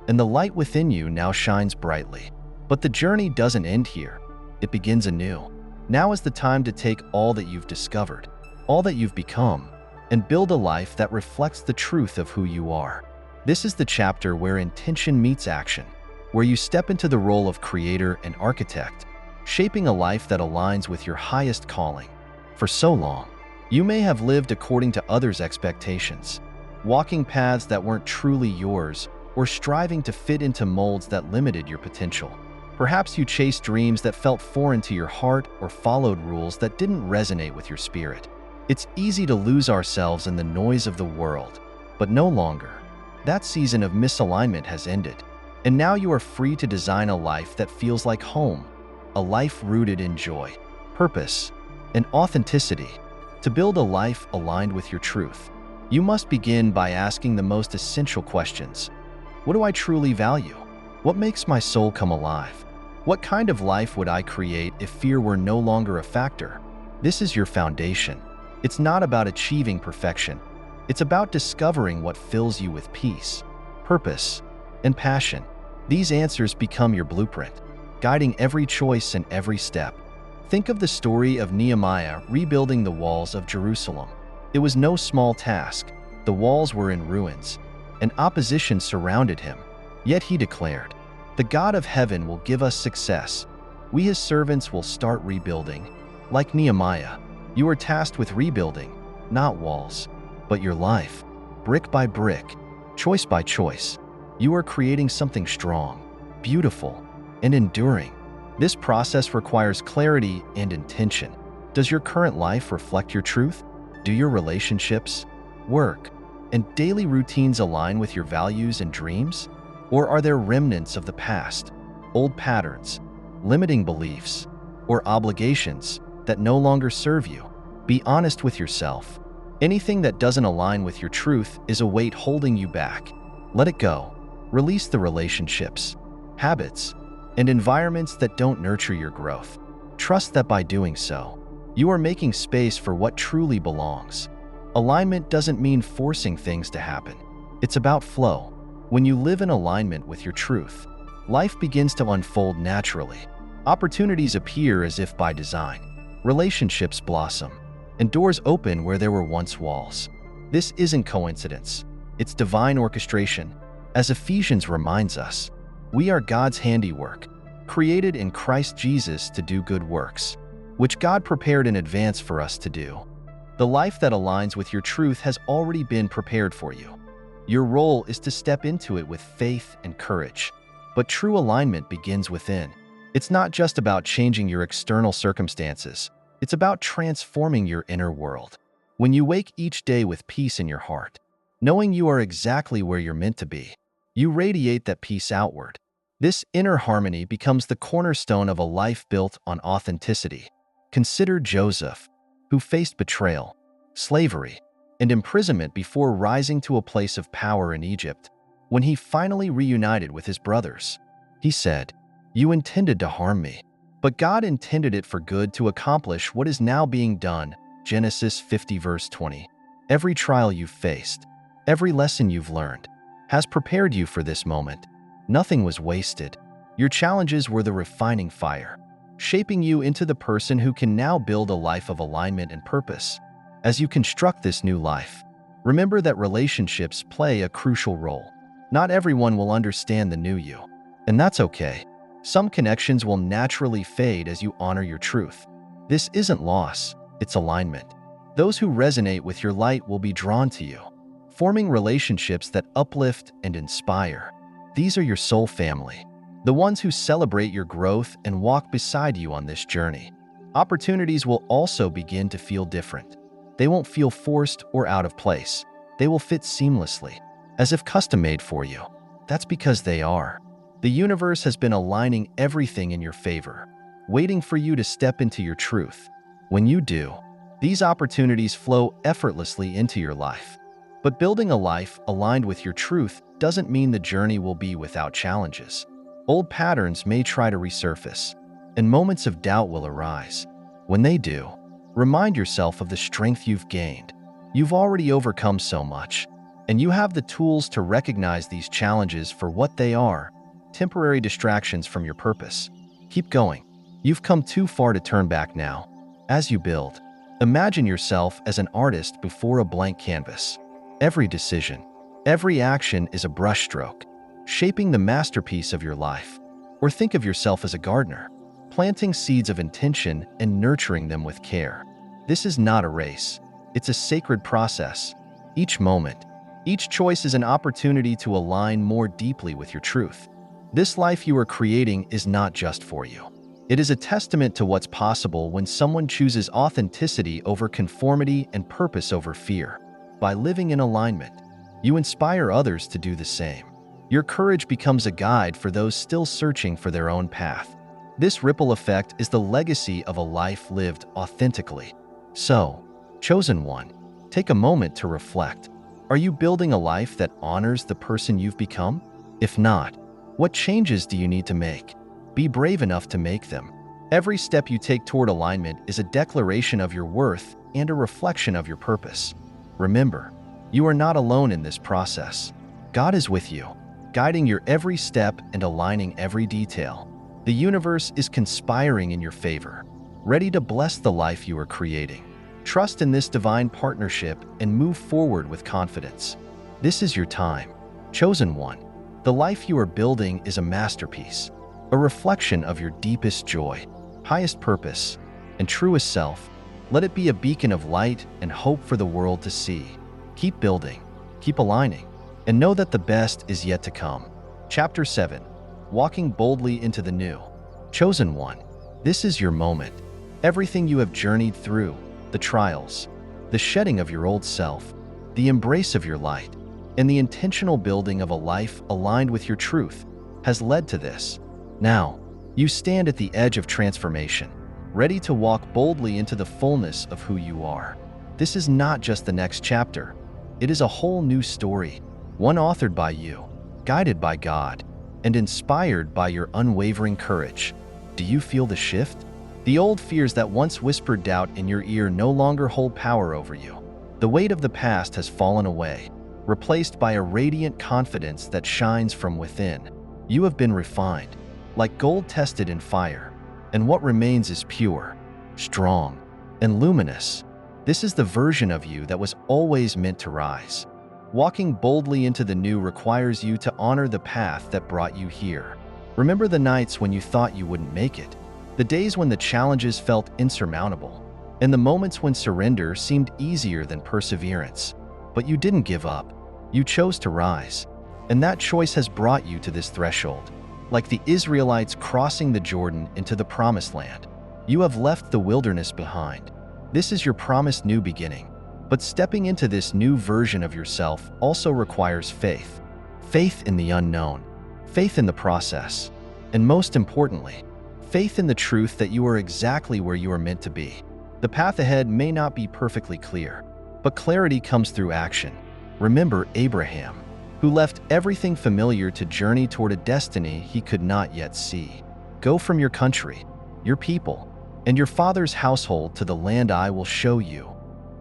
and the light within you now shines brightly. But the journey doesn't end here. It begins anew. Now is the time to take all that you've discovered, all that you've become, and build a life that reflects the truth of who you are. This is the chapter where intention meets action, where you step into the role of creator and architect, shaping a life that aligns with your highest calling. For so long, you may have lived according to others' expectations, walking paths that weren't truly yours, or striving to fit into molds that limited your potential. Perhaps you chased dreams that felt foreign to your heart or followed rules that didn't resonate with your spirit. It's easy to lose ourselves in the noise of the world, but no longer. That season of misalignment has ended, and now you are free to design a life that feels like home, a life rooted in joy, purpose, and authenticity. To build a life aligned with your truth, you must begin by asking the most essential questions. What do I truly value? What makes my soul come alive? What kind of life would I create if fear were no longer a factor? This is your foundation. It's not about achieving perfection. It's about discovering what fills you with peace, purpose, and passion. These answers become your blueprint, guiding every choice and every step. Think of the story of Nehemiah rebuilding the walls of Jerusalem. It was no small task. The walls were in ruins, and opposition surrounded him. Yet he declared, "The God of heaven will give us success. We, his servants, will start rebuilding." Like Nehemiah, you are tasked with rebuilding, not walls, but your life. Brick by brick, choice by choice, you are creating something strong, beautiful, and enduring. This process requires clarity and intention. Does your current life reflect your truth? Do your relationships, work, and daily routines align with your values and dreams? Or are there remnants of the past, old patterns, limiting beliefs, or obligations that no longer serve you? Be honest with yourself. Anything that doesn't align with your truth is a weight holding you back. Let it go. Release the relationships, habits, and environments that don't nurture your growth. Trust that by doing so, you are making space for what truly belongs. Alignment doesn't mean forcing things to happen. It's about flow. When you live in alignment with your truth, life begins to unfold naturally. Opportunities appear as if by design. Relationships blossom, and doors open where there were once walls. This isn't coincidence. It's divine orchestration. As Ephesians reminds us, we are God's handiwork, created in Christ Jesus to do good works, which God prepared in advance for us to do. The life that aligns with your truth has already been prepared for you. Your role is to step into it with faith and courage. But true alignment begins within. It's not just about changing your external circumstances. It's about transforming your inner world. When you wake each day with peace in your heart, knowing you are exactly where you're meant to be, you radiate that peace outward. This inner harmony becomes the cornerstone of a life built on authenticity. Consider Joseph, who faced betrayal, slavery, and imprisonment before rising to a place of power in Egypt. When he finally reunited with his brothers, he said, "You intended to harm me, but God intended it for good to accomplish what is now being done." Genesis 50 verse 20. Every trial you've faced, every lesson you've learned, has prepared you for this moment. Nothing was wasted. Your challenges were the refining fire, shaping you into the person who can now build a life of alignment and purpose. As you construct this new life, remember that relationships play a crucial role. Not everyone will understand the new you, and that's okay. Some connections will naturally fade as you honor your truth. This isn't loss, it's alignment. Those who resonate with your light will be drawn to you, forming relationships that uplift and inspire. These are your soul family, the ones who celebrate your growth and walk beside you on this journey. Opportunities will also begin to feel different. They won't feel forced or out of place. They will fit seamlessly, as if custom-made for you. That's because they are. The universe has been aligning everything in your favor, waiting for you to step into your truth. When you do, these opportunities flow effortlessly into your life. But building a life aligned with your truth doesn't mean the journey will be without challenges. Old patterns may try to resurface, and moments of doubt will arise. When they do, remind yourself of the strength you've gained. You've already overcome so much, and you have the tools to recognize these challenges for what they are, temporary distractions from your purpose. Keep going. You've come too far to turn back now. As you build, imagine yourself as an artist before a blank canvas. Every decision, every action is a brushstroke, shaping the masterpiece of your life. Or think of yourself as a gardener, planting seeds of intention and nurturing them with care. This is not a race. It's a sacred process. Each moment, each choice is an opportunity to align more deeply with your truth. This life you are creating is not just for you. It is a testament to what's possible when someone chooses authenticity over conformity and purpose over fear. By living in alignment, you inspire others to do the same. Your courage becomes a guide for those still searching for their own path. This ripple effect is the legacy of a life lived authentically. So, chosen one, take a moment to reflect. Are you building a life that honors the person you've become? If not, what changes do you need to make? Be brave enough to make them. Every step you take toward alignment is a declaration of your worth and a reflection of your purpose. Remember, you are not alone in this process. God is with you, guiding your every step and aligning every detail. The universe is conspiring in your favor, ready to bless the life you are creating. Trust in this divine partnership and move forward with confidence. This is your time, chosen one. The life you are building is a masterpiece, a reflection of your deepest joy, highest purpose, and truest self. Let it be a beacon of light and hope for the world to see. Keep building, keep aligning, and know that the best is yet to come. Chapter 7. Walking boldly into the new. Chosen one, this is your moment. Everything you have journeyed through, the trials, the shedding of your old self, the embrace of your light, and the intentional building of a life aligned with your truth, has led to this. Now, you stand at the edge of transformation, ready to walk boldly into the fullness of who you are. This is not just the next chapter. It is a whole new story, one authored by you, guided by God, and inspired by your unwavering courage. Do you feel the shift? The old fears that once whispered doubt in your ear no longer hold power over you. The weight of the past has fallen away, replaced by a radiant confidence that shines from within. You have been refined, like gold tested in fire, and what remains is pure, strong, and luminous. This is the version of you that was always meant to rise. Walking boldly into the new requires you to honor the path that brought you here. Remember the nights when you thought you wouldn't make it, the days when the challenges felt insurmountable, and the moments when surrender seemed easier than perseverance. But you didn't give up. You chose to rise, and that choice has brought you to this threshold. Like the Israelites crossing the Jordan into the Promised Land, you have left the wilderness behind. This is your promised new beginning. But stepping into this new version of yourself also requires faith. Faith in the unknown, faith in the process, and most importantly, faith in the truth that you are exactly where you are meant to be. The path ahead may not be perfectly clear, but clarity comes through action. Remember Abraham, who left everything familiar to journey toward a destiny he could not yet see. Go from your country, your people, and your father's household to the land I will show you.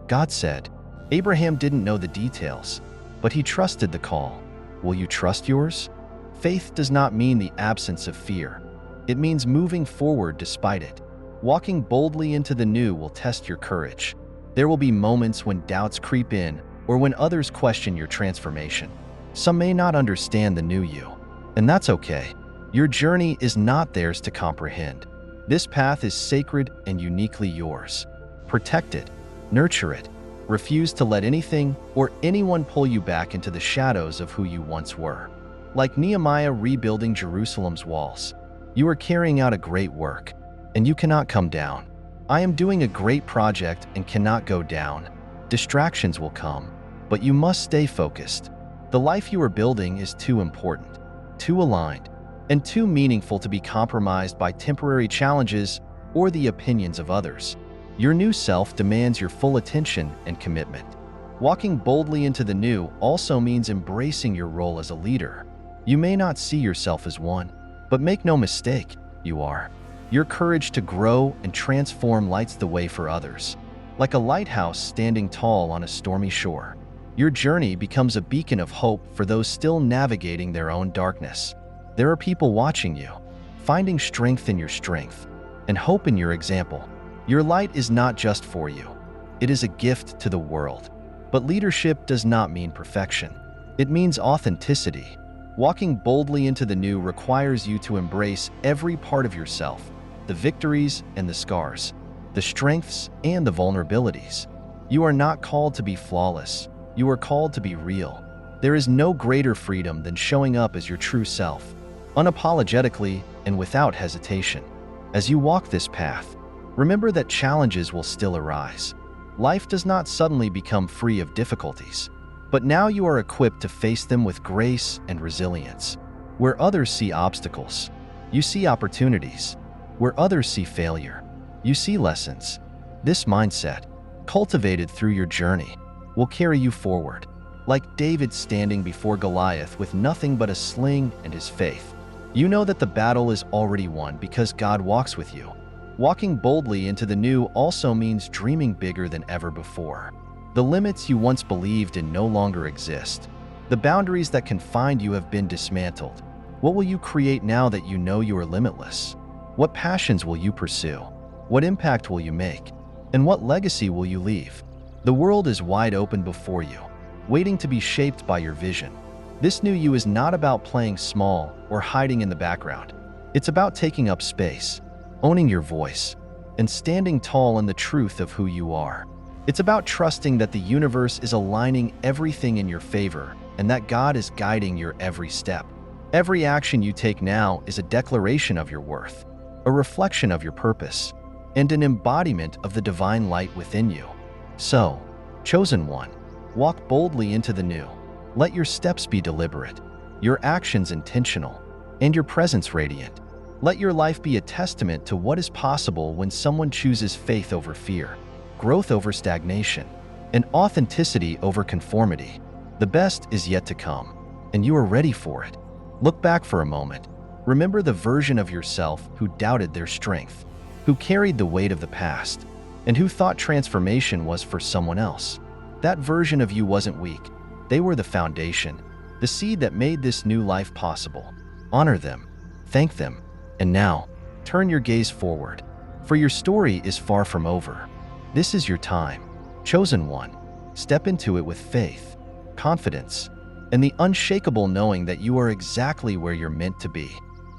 God said. Abraham didn't know the details, but he trusted the call. Will you trust yours? Faith does not mean the absence of fear. It means moving forward despite it. Walking boldly into the new will test your courage. There will be moments when doubts creep in or when others question your transformation. Some may not understand the new you, and that's okay. Your journey is not theirs to comprehend. This path is sacred and uniquely yours. Protect it, nurture it. Refuse to let anything or anyone pull you back into the shadows of who you once were. Like Nehemiah rebuilding Jerusalem's walls, you are carrying out a great work, and you cannot come down. I am doing a great project and cannot go down. Distractions will come, but you must stay focused. The life you are building is too important, too aligned, and too meaningful to be compromised by temporary challenges or the opinions of others. Your new self demands your full attention and commitment. Walking boldly into the new also means embracing your role as a leader. You may not see yourself as one, but make no mistake, you are. Your courage to grow and transform lights the way for others. Like a lighthouse standing tall on a stormy shore, your journey becomes a beacon of hope for those still navigating their own darkness. There are people watching you, finding strength in your strength and hope in your example. Your light is not just for you. It is a gift to the world. But leadership does not mean perfection. It means authenticity. Walking boldly into the new requires you to embrace every part of yourself, the victories and the scars, the strengths and the vulnerabilities. You are not called to be flawless. You are called to be real. There is no greater freedom than showing up as your true self, unapologetically and without hesitation. As you walk this path, remember that challenges will still arise. Life does not suddenly become free of difficulties, but now you are equipped to face them with grace and resilience. Where others see obstacles, you see opportunities. Where others see failure, you see lessons. This mindset, cultivated through your journey, will carry you forward. Like David standing before Goliath with nothing but a sling and his faith. You know that the battle is already won because God walks with you. Walking boldly into the new also means dreaming bigger than ever before. The limits you once believed in no longer exist. The boundaries that confined you have been dismantled. What will you create now that you know you are limitless? What passions will you pursue? What impact will you make? And what legacy will you leave? The world is wide open before you, waiting to be shaped by your vision. This new you is not about playing small or hiding in the background. It's about taking up space, owning your voice, and standing tall in the truth of who you are. It's about trusting that the universe is aligning everything in your favor and that God is guiding your every step. Every action you take now is a declaration of your worth, a reflection of your purpose, and an embodiment of the divine light within you. So, chosen one, walk boldly into the new. Let your steps be deliberate, your actions intentional, and your presence radiant. Let your life be a testament to what is possible when someone chooses faith over fear, growth over stagnation, and authenticity over conformity. The best is yet to come, and you are ready for it. Look back for a moment. Remember the version of yourself who doubted their strength, who carried the weight of the past, and who thought transformation was for someone else. That version of you wasn't weak. They were the foundation, the seed that made this new life possible. Honor them, thank them, and now, turn your gaze forward, for your story is far from over. This is your time. Chosen one, step into it with faith, confidence, and the unshakable knowing that you are exactly where you're meant to be.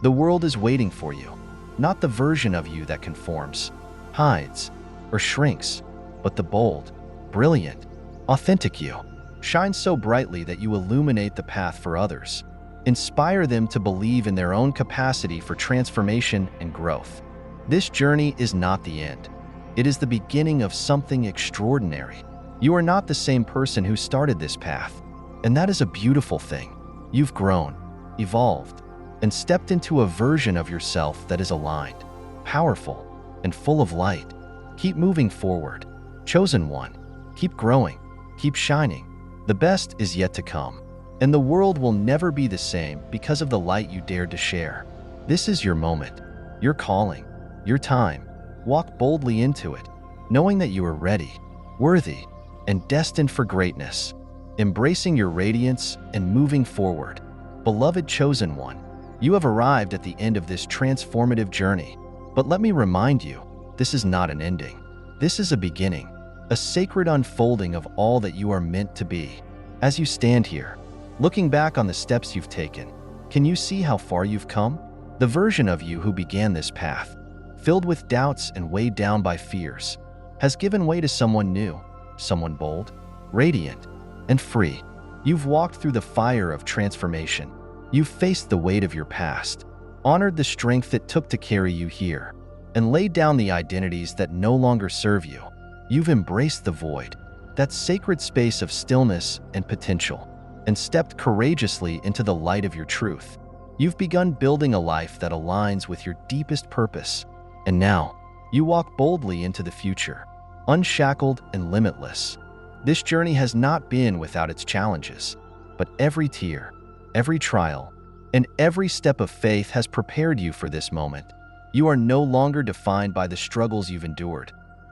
The world is waiting for you, not the version of you that conforms, hides, or shrinks, but the bold, brilliant, authentic you. Shine so brightly that you illuminate the path for others. Inspire them to believe in their own capacity for transformation and growth. This journey is not the end. It is the beginning of something extraordinary. You are not the same person who started this path, and that is a beautiful thing. You've grown, evolved, and stepped into a version of yourself that is aligned, powerful, and full of light. Keep moving forward. Chosen one, keep growing, keep shining. The best is yet to come, and the world will never be the same because of the light you dared to share. This is your moment, your calling, your time. Walk boldly into it, knowing that you are ready, worthy, and destined for greatness. Embracing your radiance and moving forward. Beloved chosen one, you have arrived at the end of this transformative journey. But let me remind you, this is not an ending. This is a beginning, a sacred unfolding of all that you are meant to be. As you stand here, looking back on the steps you've taken, can you see how far you've come? The version of you who began this path, filled with doubts and weighed down by fears, has given way to someone new, someone bold, radiant, and free. You've walked through the fire of transformation. You've faced the weight of your past, honored the strength it took to carry you here, and laid down the identities that no longer serve you. You've embraced the void, that sacred space of stillness and potential, and stepped courageously into the light of your truth. You've begun building a life that aligns with your deepest purpose, and now you walk boldly into the future, unshackled and limitless. This journey has not been without its challenges, but every tear, every trial, and every step of faith has prepared you for this moment. You are no longer defined by the struggles you've endured.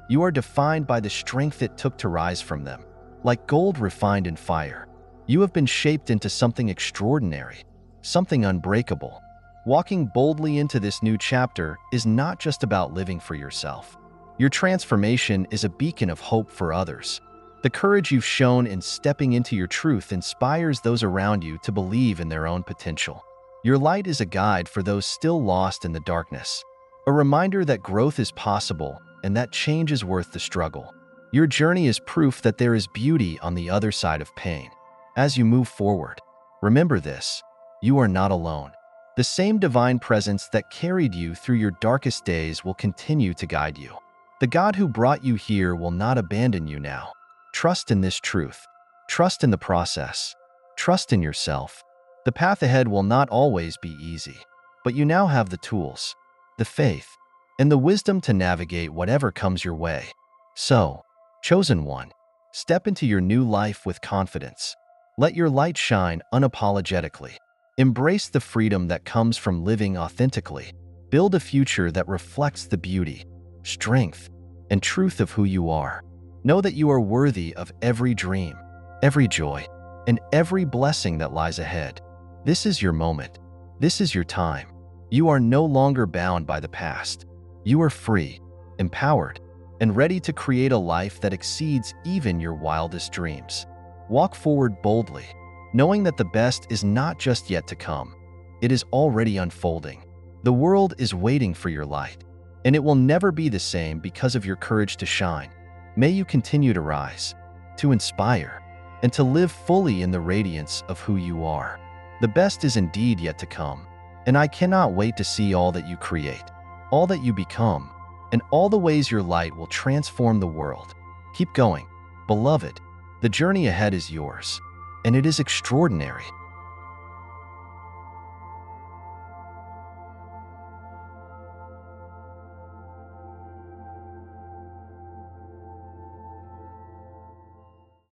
You are defined by the strength it took to rise from them. Like gold refined in fire, you have been shaped into something extraordinary, something unbreakable. Walking boldly into this new chapter is not just about living for yourself. Your transformation is a beacon of hope for others. The courage you've shown in stepping into your truth inspires those around you to believe in their own potential. Your light is a guide for those still lost in the darkness, a reminder that growth is possible and that change is worth the struggle. Your journey is proof that there is beauty on the other side of pain. As you move forward, remember this: you are not alone. The same divine presence that carried you through your darkest days will continue to guide you. The God who brought you here will not abandon you now. Trust in this truth. Trust in the process. Trust in yourself. The path ahead will not always be easy, but you now have the tools, the faith, and the wisdom to navigate whatever comes your way. So, chosen one, step into your new life with confidence. Let your light shine unapologetically. Embrace the freedom that comes from living authentically. Build a future that reflects the beauty, strength, and truth of who you are. Know that you are worthy of every dream, every joy, and every blessing that lies ahead. This is your moment. This is your time. You are no longer bound by the past. You are free, empowered, and ready to create a life that exceeds even your wildest dreams. Walk forward boldly, knowing that the best is not just yet to come. It is already unfolding. The world is waiting for your light, and it will never be the same because of your courage to shine. May you continue to rise, to inspire, and to live fully in the radiance of who you are. The best is indeed yet to come, and I cannot wait to see all that you create, all that you become, and all the ways your light will transform the world. Keep going, beloved. The journey ahead is yours, and it is extraordinary.